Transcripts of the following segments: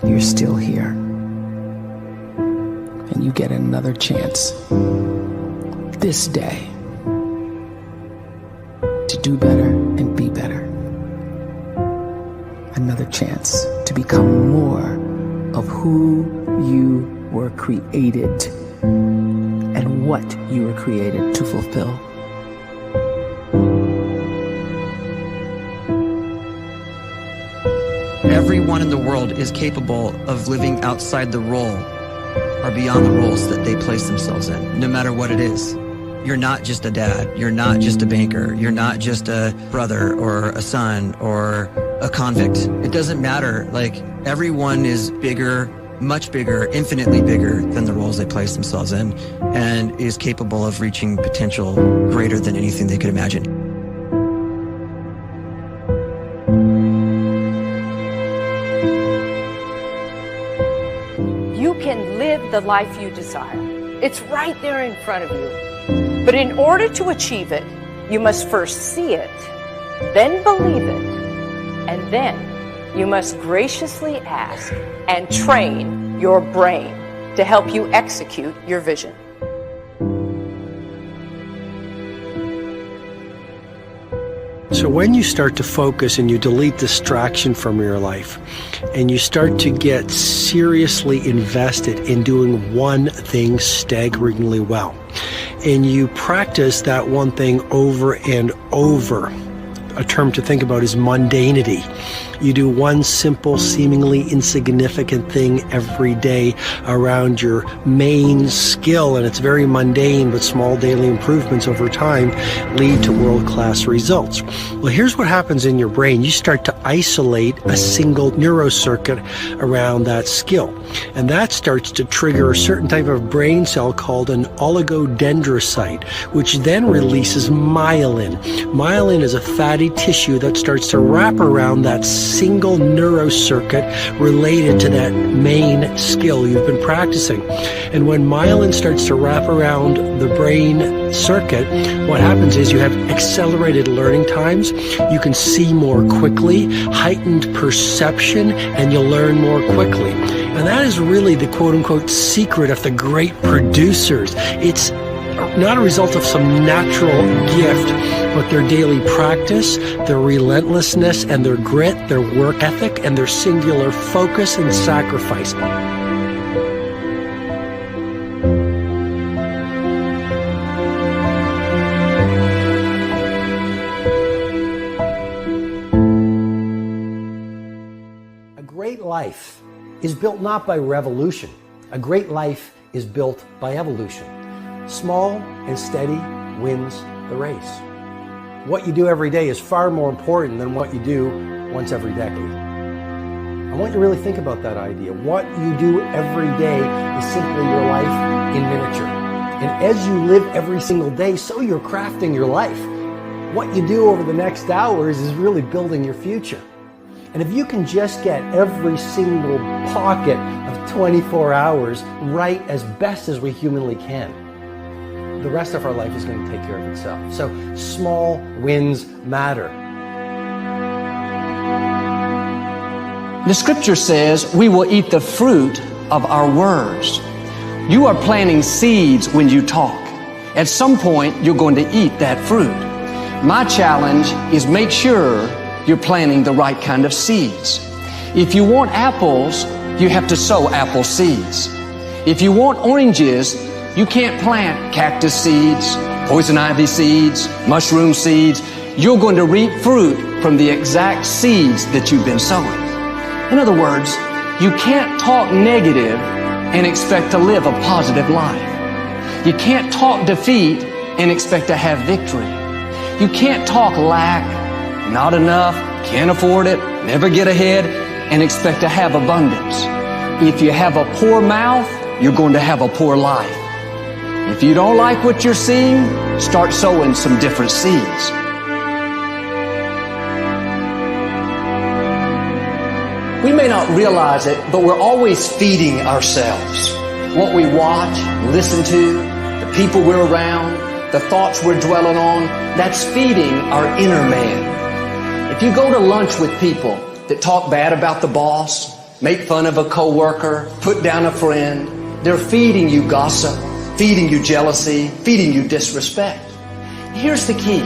you're still here. And you get another chance this day to do better and be better. Another chance to become more of who you were created and what you were created to fulfill. Everyone in the world is capable of living outside the role or beyond the roles that they place themselves in, no matter what it is. You're not just a dad, you're not just a banker, you're not just a brother or a son or a convict. It doesn't matter. Like, everyone is bigger, much bigger, infinitely bigger than the roles they place themselves in, and is capable of reaching potential greater than anything they could imagine. You can live the life you desire. It's right there in front of you. But in order to achieve it, you must first see it, then believe it, and then you must graciously ask and train your brain to help you execute your vision. So when you start to focus and you delete distraction from your life, and you start to get seriously invested in doing one thing staggeringly well, and you practice that one thing over and over, a term to think about is mundanity. You do one simple, seemingly insignificant thing every day around your main skill, and it's very mundane, but small daily improvements over time lead to world-class results. Well, here's what happens in your brain. You start to isolate a single neurocircuit around that skill, and that starts to trigger a certain type of brain cell called an oligodendrocyte, which then releases myelin. Myelin is a fatty tissue that starts to wrap around that single neurocircuit related to that main skill you've been practicing. And when myelin starts to wrap around the brain circuit, what happens is you have accelerated learning times, you can see more quickly, heightened perception, and you'll learn more quickly. And that is really the quote-unquote secret of the great producers. It's not a result of some natural gift, but their daily practice, their relentlessness and their grit, their work ethic, and their singular focus and sacrifice. A great life is built not by revolution. A great life is built by evolution. Small and steady wins the race. What you do every day is far more important than what you do once every decade. I want you to really think about that idea. What you do every day is simply your life in miniature. And as you live every single day, so you're crafting your life. What you do over the next hours is really building your future. And if you can just get every single pocket of 24 hours right as best as we humanly can, the rest of our life is going to take care of itself. So small wins matter. The scripture says we will eat the fruit of our words. You are planting seeds when you talk. At some point, you're going to eat that fruit. My challenge is make sure you're planting the right kind of seeds. If you want apples, you have to sow apple seeds. If you want oranges, you can't plant cactus seeds, poison ivy seeds, mushroom seeds. You're going to reap fruit from the exact seeds that you've been sowing. In other words, you can't talk negative and expect to live a positive life. You can't talk defeat and expect to have victory. You can't talk lack, not enough, can't afford it, never get ahead, and expect to have abundance. If you have a poor mouth, you're going to have a poor life. If you don't like what you're seeing, start sowing some different seeds. We may not realize it, but we're always feeding ourselves. What we watch, listen to, the people we're around, the thoughts we're dwelling on, that's feeding our inner man. If you go to lunch with people that talk bad about the boss, make fun of a coworker, put down a friend. They're feeding you gossip, feeding you jealousy, feeding you disrespect. Here's the key.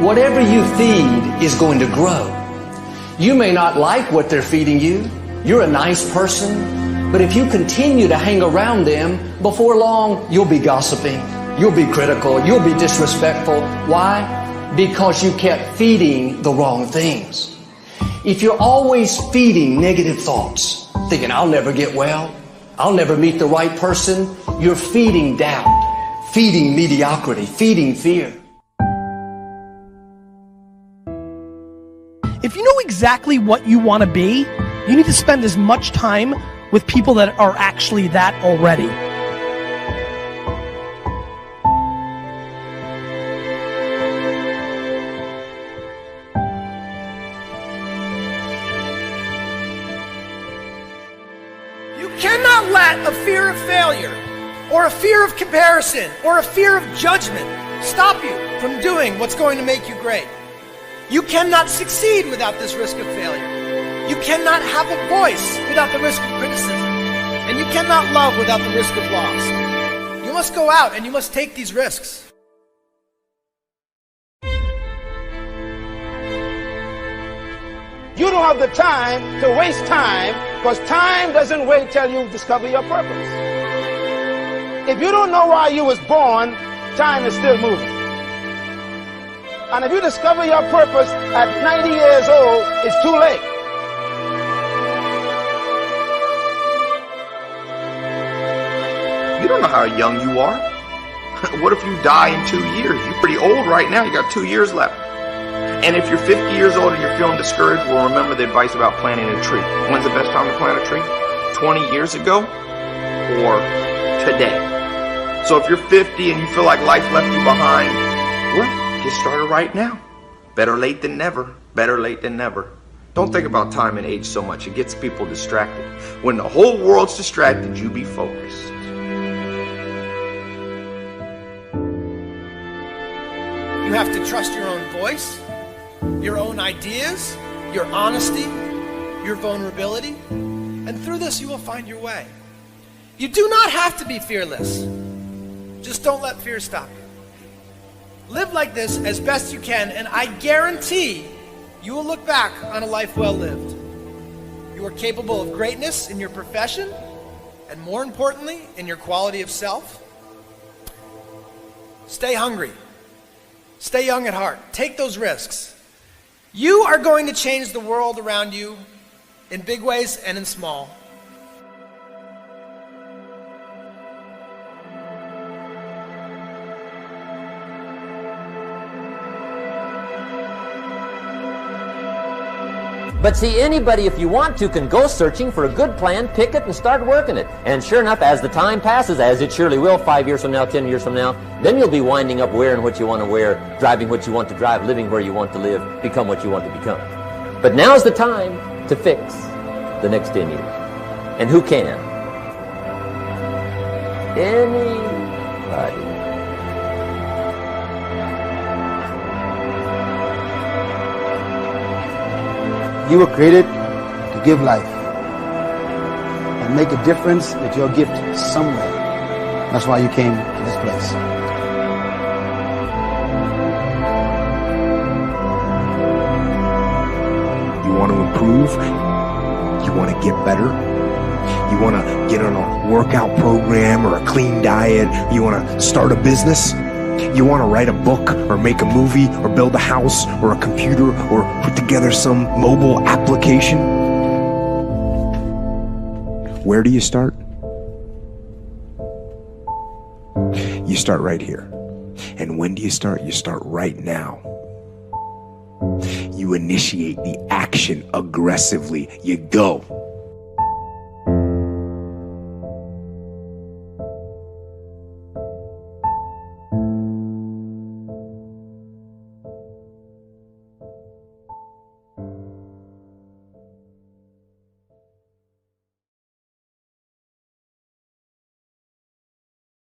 Whatever you feed is going to grow. You may not like what they're feeding you. You're a nice person. But if you continue to hang around them, before long, you'll be gossiping. You'll be critical. You'll be disrespectful. Why? Because you kept feeding the wrong things. If you're always feeding negative thoughts, thinking, I'll never get well, I'll never meet the right person, you're feeding doubt, feeding mediocrity, feeding fear. If you know exactly what you want to be, you need to spend as much time with people that are actually that already. You cannot let a fear of failure, or a fear of comparison, or a fear of judgment stop you from doing what's going to make you great. You cannot succeed without this risk of failure. You cannot have a voice without the risk of criticism. And you cannot love without the risk of loss. You must go out and you must take these risks. You don't have the time to waste time, because time doesn't wait till you discover your purpose. If you don't know why you was born, time is still moving. And if you discover your purpose at 90 years old, it's too late. You don't know how young you are. What if you die in 2 years? You're pretty old right now. You got 2 years left. And if you're 50 years old and you're feeling discouraged, well, remember the advice about planting a tree. When's the best time to plant a tree? 20 years ago or today? So if you're 50 and you feel like life left you behind, well, get started right now. Better late than never. Better late than never. Don't think about time and age so much. It gets people distracted. When the whole world's distracted, you be focused. You have to trust your own voice, your own ideas, your honesty, your vulnerability, and through this you will find your way. You do not have to be fearless. Just don't let fear stop you. Live like this as best you can, and I guarantee you will look back on a life well lived. You are capable of greatness in your profession, and more importantly, in your quality of self. Stay hungry. Stay young at heart. Take those risks. You are going to change the world around you in big ways and in small. But see, anybody, if you want to, can go searching for a good plan, pick it, and start working it. And sure enough, as the time passes, as it surely will, 5 years from now, 10 years from now, then you'll be winding up wearing what you want to wear, driving what you want to drive, living where you want to live, become what you want to become. But now's the time to fix the next 10 years. And who can? Anybody. You were created to give life and make a difference with your gift somewhere. That's why you came to this place. You want to improve? You want to get better? You want to get on a workout program or a clean diet? You want to start a business? You want to write a book or make a movie or build a house or a computer or put together some mobile application? Where do you start? You start right here. And when do you start? You start right now. You initiate the action aggressively. You go.